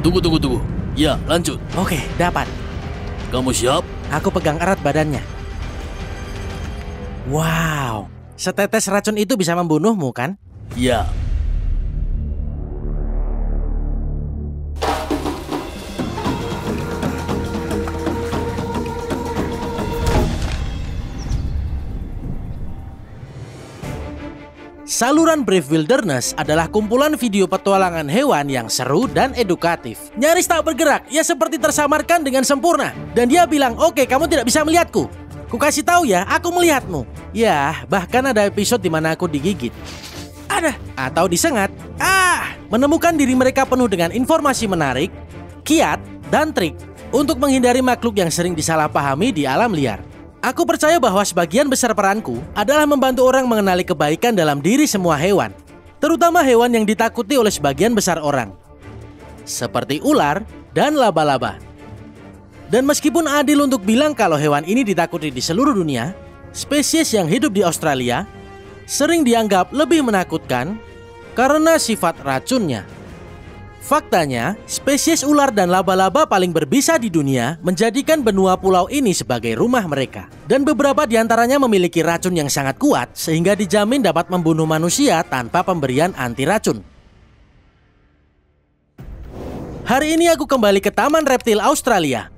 Tunggu. Ya, lanjut. Oke, dapat. Kamu siap? Aku pegang erat badannya. Wow, setetes racun itu bisa membunuhmu kan? Ya. Saluran Brave Wilderness adalah kumpulan video petualangan hewan yang seru dan edukatif. Nyaris tak bergerak, ia seperti tersamarkan dengan sempurna. Dan dia bilang, oke, kamu tidak bisa melihatku. Ku kasih tahu ya, aku melihatmu. Ya, bahkan ada episode di mana aku digigit. Atau disengat. Menemukan diri mereka penuh dengan informasi menarik, kiat, dan trik untuk menghindari makhluk yang sering disalahpahami di alam liar. Aku percaya bahwa sebagian besar peranku adalah membantu orang mengenali kebaikan dalam diri semua hewan, terutama hewan yang ditakuti oleh sebagian besar orang, seperti ular dan laba-laba. Dan meskipun adil untuk bilang kalau hewan ini ditakuti di seluruh dunia, spesies yang hidup di Australia sering dianggap lebih menakutkan karena sifat racunnya. Faktanya, spesies ular dan laba-laba paling berbisa di dunia menjadikan benua pulau ini sebagai rumah mereka. Dan beberapa di antaranya memiliki racun yang sangat kuat sehingga dijamin dapat membunuh manusia tanpa pemberian anti racun. Hari ini aku kembali ke Taman Reptil Australia.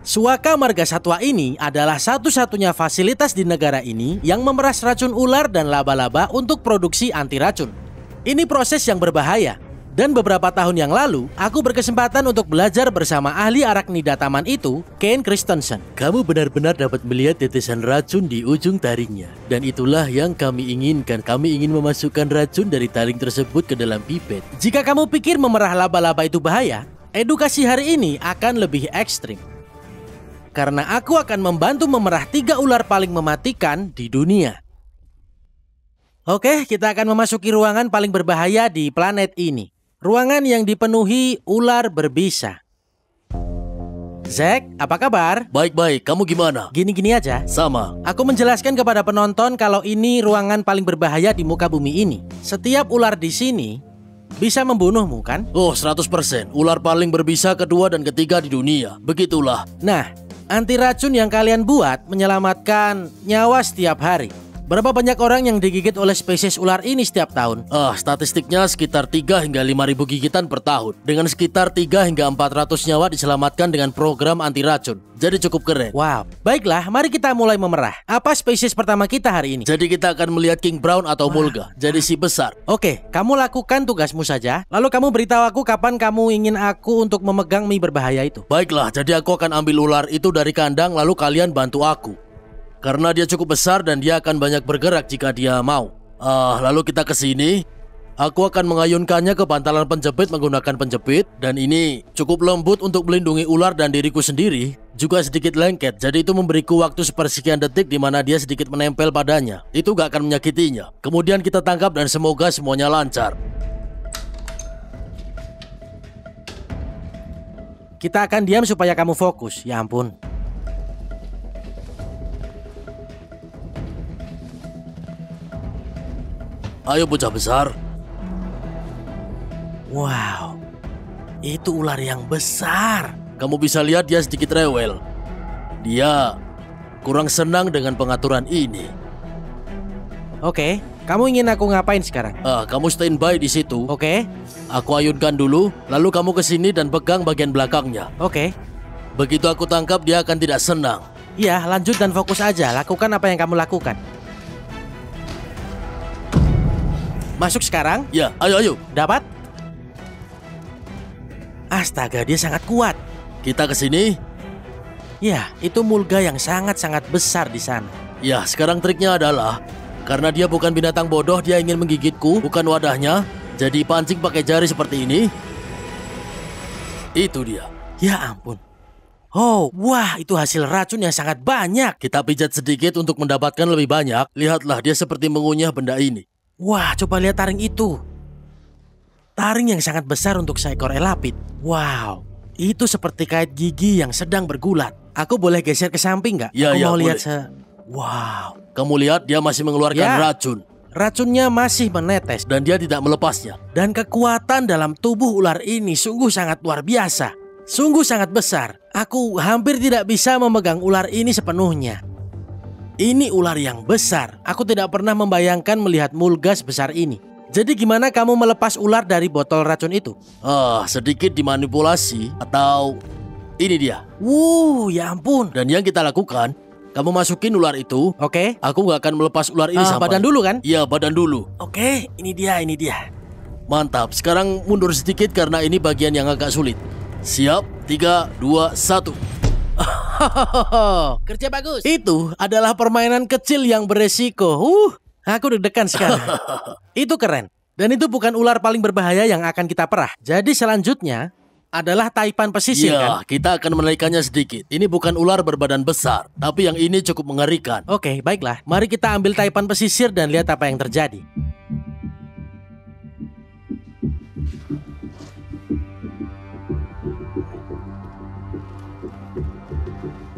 Suaka Marga Satwa ini adalah satu-satunya fasilitas di negara ini yang memeras racun ular dan laba-laba untuk produksi anti racun. Ini proses yang berbahaya. Dan beberapa tahun yang lalu, aku berkesempatan untuk belajar bersama ahli araknida taman itu, Kane Christensen. Kamu benar-benar dapat melihat tetesan racun di ujung taringnya. Dan itulah yang kami inginkan. Kami ingin memasukkan racun dari taring tersebut ke dalam pipet. Jika kamu pikir memerah laba-laba itu bahaya, edukasi hari ini akan lebih ekstrim. Karena aku akan membantu memerah 3 ular paling mematikan di dunia. Oke, kita akan memasuki ruangan paling berbahaya di planet ini. Ruangan yang dipenuhi ular berbisa. Zack, apa kabar? Baik-baik, kamu gimana? Gini-gini aja. Sama. Aku menjelaskan kepada penonton kalau ini ruangan paling berbahaya di muka bumi ini. Setiap ular di sini bisa membunuhmu, kan? Oh, 100%. Ular paling berbisa kedua dan ketiga di dunia. Begitulah. Nah, anti racun yang kalian buat menyelamatkan nyawa setiap hari. Berapa banyak orang yang digigit oleh spesies ular ini setiap tahun? Statistiknya sekitar 3 hingga 5.000 gigitan per tahun. Dengan sekitar 3 hingga 400 nyawa diselamatkan dengan program anti racun. Jadi cukup keren. Wow, baiklah, mari kita mulai memerah. Apa spesies pertama kita hari ini? Jadi kita akan melihat King Brown atau Mulga. Jadi si besar. Oke, kamu lakukan tugasmu saja. Lalu kamu beritahu aku kapan kamu ingin aku untuk memegang mie berbahaya itu. Baiklah, jadi aku akan ambil ular itu dari kandang lalu kalian bantu aku. Karena dia cukup besar dan dia akan banyak bergerak jika dia mau. Lalu kita ke sini. Aku akan mengayunkannya ke bantalan penjepit menggunakan penjepit. Dan ini cukup lembut untuk melindungi ular dan diriku sendiri. Juga sedikit lengket, jadi itu memberiku waktu sepersekian detik di mana dia sedikit menempel padanya. Itu gak akan menyakitinya. Kemudian kita tangkap dan semoga semuanya lancar. Kita akan diam supaya kamu fokus. Ya ampun. Ayo bocah besar. Wow, itu ular yang besar. Kamu bisa lihat dia sedikit rewel. Dia kurang senang dengan pengaturan ini. Oke, kamu ingin aku ngapain sekarang? Kamu standby di situ. Oke. Aku ayunkan dulu, lalu kamu ke sini dan pegang bagian belakangnya. Oke. Begitu aku tangkap, dia akan tidak senang. Iya, lanjut dan fokus aja. Lakukan apa yang kamu lakukan. Masuk sekarang? Ya, ayo. Dapat? Astaga, dia sangat kuat. Kita ke sini. Ya, itu Mulga yang sangat-sangat besar di sana. Ya, sekarang triknya adalah karena dia bukan binatang bodoh, dia ingin menggigitku, bukan wadahnya. Jadi pancing pakai jari seperti ini. Itu dia. Ya ampun. Oh, wah, itu hasil racun yang sangat banyak. Kita pijat sedikit untuk mendapatkan lebih banyak. Lihatlah, dia seperti mengunyah benda ini. Wah, coba lihat taring itu. Taring yang sangat besar untuk seekor elapid. Wow, itu seperti kait gigi yang sedang bergulat. Aku boleh geser ke samping nggak? Ya, Aku mau boleh. lihat Wow. Kamu lihat dia masih mengeluarkan Ya. racun. racunnya masih menetes dan dia tidak melepasnya. dan kekuatan dalam tubuh ular ini sungguh sangat luar biasa. Sungguh sangat besar. Aku hampir tidak bisa memegang ular ini sepenuhnya. Ini ular yang besar. Aku tidak pernah membayangkan melihat mulga sebesar ini. Jadi gimana kamu melepas ular dari botol racun itu? Sedikit dimanipulasi atau ini dia. Ya ampun. Dan yang kita lakukan, kamu masukin ular itu. Oke. Aku nggak akan melepas ular ini sampai. Badan dulu kan? Iya, badan dulu. Oke, ini dia. Mantap. Sekarang mundur sedikit karena ini bagian yang agak sulit. Siap, 3, 2, 1. Kerja bagus. Itu adalah permainan kecil yang beresiko. Aku deg-degan sekarang. Itu keren. Dan itu bukan ular paling berbahaya yang akan kita perah. Jadi selanjutnya adalah taipan pesisir kan? Kita akan menaikkannya sedikit. Ini bukan ular berbadan besar, tapi yang ini cukup mengerikan. Oke, baiklah. Mari kita ambil taipan pesisir dan lihat apa yang terjadi.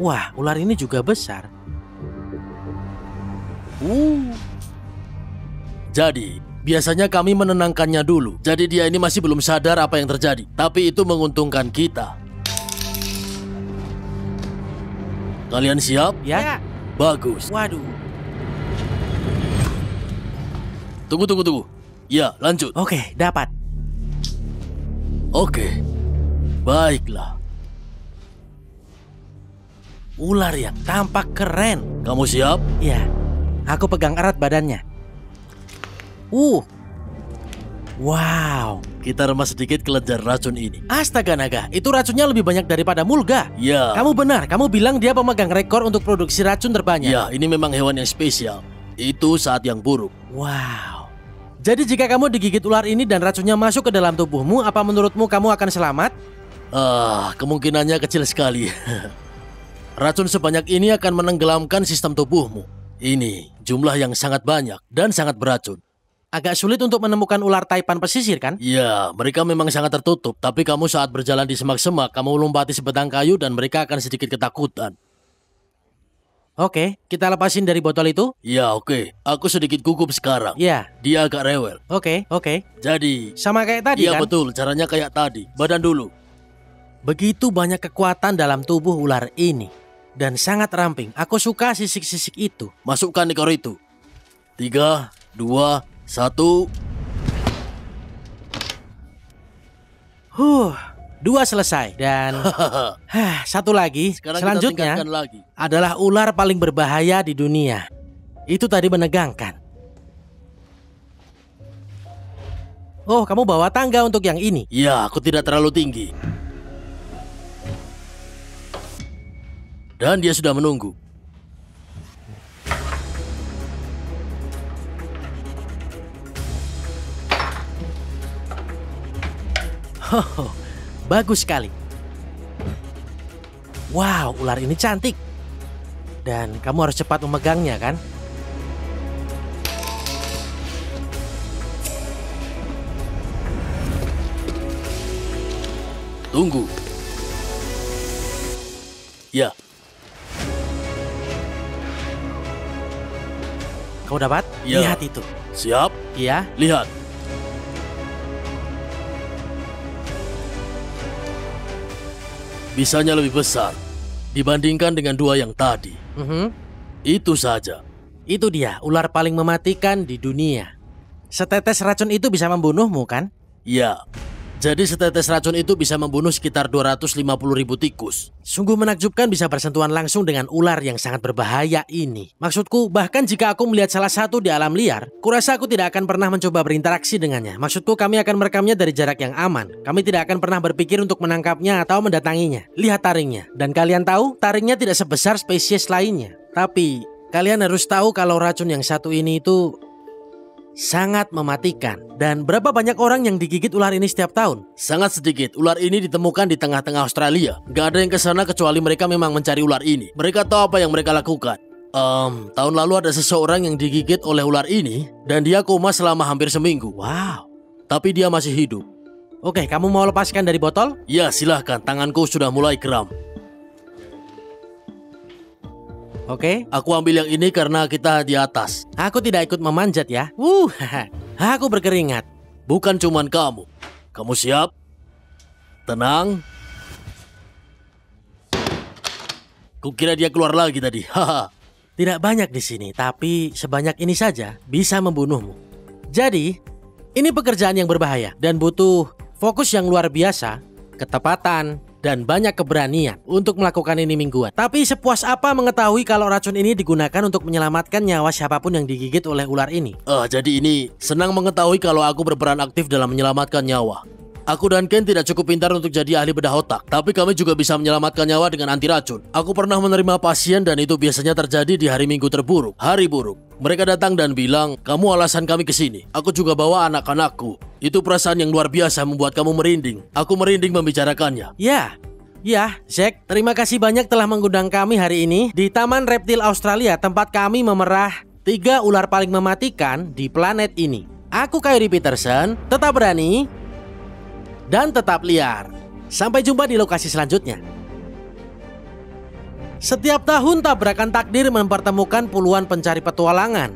Wah, ular ini juga besar. Jadi, biasanya kami menenangkannya dulu. Jadi dia ini masih belum sadar apa yang terjadi. Tapi itu menguntungkan kita. Kalian siap? Ya. Bagus. Waduh. Tunggu. Ya, lanjut. Oke, dapat. Oke. Baiklah. Ular yang tampak keren. Kamu siap? Ya. Aku pegang erat badannya. Wow. Kita remas sedikit kelenjar racun ini. Astaga naga, itu racunnya lebih banyak daripada mulga. Ya. Kamu benar, kamu bilang dia pemegang rekor untuk produksi racun terbanyak. Ya, ini memang hewan yang spesial. Itu saat yang buruk. Wow. Jadi jika kamu digigit ular ini dan racunnya masuk ke dalam tubuhmu, apa menurutmu kamu akan selamat? Kemungkinannya kecil sekali. Racun sebanyak ini akan menenggelamkan sistem tubuhmu. Ini jumlah yang sangat banyak dan sangat beracun. Agak sulit untuk menemukan ular taipan pesisir kan? Ya, mereka memang sangat tertutup. Tapi kamu saat berjalan di semak-semak, kamu lompati sebatang kayu dan mereka akan sedikit ketakutan. Oke, kita lepasin dari botol itu? Ya, oke. Aku sedikit gugup sekarang. Ya. Dia agak rewel. Oke. Jadi, sama kayak tadi kan? Iya betul, caranya kayak tadi. Badan dulu. Begitu banyak kekuatan dalam tubuh ular ini. Dan sangat ramping. Aku suka sisik-sisik itu. Masukkan ekor itu. 3, 2, 1. 2 selesai. Dan satu lagi. Sekarang selanjutnya kita lagi. adalah ular paling berbahaya di dunia. Itu tadi menegangkan. Oh, kamu bawa tangga untuk yang ini? Ya, aku tidak terlalu tinggi. Dan dia sudah menunggu. Bagus sekali. Wow, ular ini cantik. Dan kamu harus cepat memegangnya kan? Tunggu. Ya. Kau dapat? Ya. Lihat itu. Siap? Iya. Lihat. Bisanya lebih besar dibandingkan dengan 2 yang tadi. Itu saja. Itu dia, ular paling mematikan di dunia. Setetes racun itu bisa membunuhmu kan? Ya. Jadi setetes racun itu bisa membunuh sekitar 250.000 tikus. Sungguh menakjubkan bisa bersentuhan langsung dengan ular yang sangat berbahaya ini. Maksudku, bahkan jika aku melihat salah satu di alam liar, kurasa aku tidak akan pernah mencoba berinteraksi dengannya. Maksudku, kami akan merekamnya dari jarak yang aman. Kami tidak akan pernah berpikir untuk menangkapnya atau mendatanginya. Lihat taringnya. Dan kalian tahu, taringnya tidak sebesar spesies lainnya. Tapi, kalian harus tahu kalau racun yang satu ini itu sangat mematikan. Dan berapa banyak orang yang digigit ular ini setiap tahun? Sangat sedikit. Ular ini ditemukan di tengah-tengah Australia. Gak ada yang kesana kecuali mereka memang mencari ular ini. Mereka tahu apa yang mereka lakukan. Tahun lalu ada seseorang yang digigit oleh ular ini dan dia koma selama hampir seminggu. Wow. Tapi dia masih hidup. Oke, kamu mau lepaskan dari botol? Ya, silahkan. Tanganku sudah mulai kram. Oke? Aku ambil yang ini karena kita di atas. Aku tidak ikut memanjat ya. Aku berkeringat. Bukan cuman kamu. Kamu siap? Tenang. Kukira dia keluar lagi tadi. Haha. Tidak banyak di sini, tapi sebanyak ini saja bisa membunuhmu. Jadi, ini pekerjaan yang berbahaya dan butuh fokus yang luar biasa, ketepatan, dan banyak keberanian untuk melakukan ini mingguan. Tapi sepuas apa mengetahui kalau racun ini digunakan untuk menyelamatkan nyawa siapapun yang digigit oleh ular ini? Jadi ini senang mengetahui kalau aku berperan aktif dalam menyelamatkan nyawa. Aku dan Ken tidak cukup pintar untuk jadi ahli bedah otak, tapi kami juga bisa menyelamatkan nyawa dengan anti racun. Aku pernah menerima pasien dan itu biasanya terjadi di hari Minggu terburuk, hari buruk. Mereka datang dan bilang, kamu alasan kami kesini. Aku juga bawa anak-anakku. Itu perasaan yang luar biasa membuat kamu merinding. Aku merinding membicarakannya. Ya, Zack, terima kasih banyak telah mengundang kami hari ini di Taman Reptil Australia, tempat kami memerah 3 ular paling mematikan di planet ini. Aku Kyrie Peterson, tetap berani dan tetap liar. Sampai jumpa di lokasi selanjutnya. Setiap tahun tabrakan takdir mempertemukan puluhan pencari petualangan,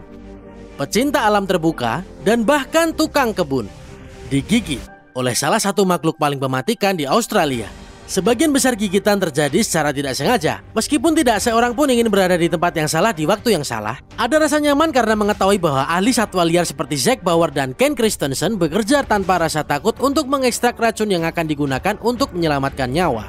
pecinta alam terbuka, dan bahkan tukang kebun digigit oleh salah satu makhluk paling mematikan di Australia. Sebagian besar gigitan terjadi secara tidak sengaja. Meskipun tidak seorang pun ingin berada di tempat yang salah di waktu yang salah, ada rasa nyaman karena mengetahui bahwa ahli satwa liar seperti Zack Bauer dan Ken Christensen bekerja tanpa rasa takut untuk mengekstrak racun yang akan digunakan untuk menyelamatkan nyawa.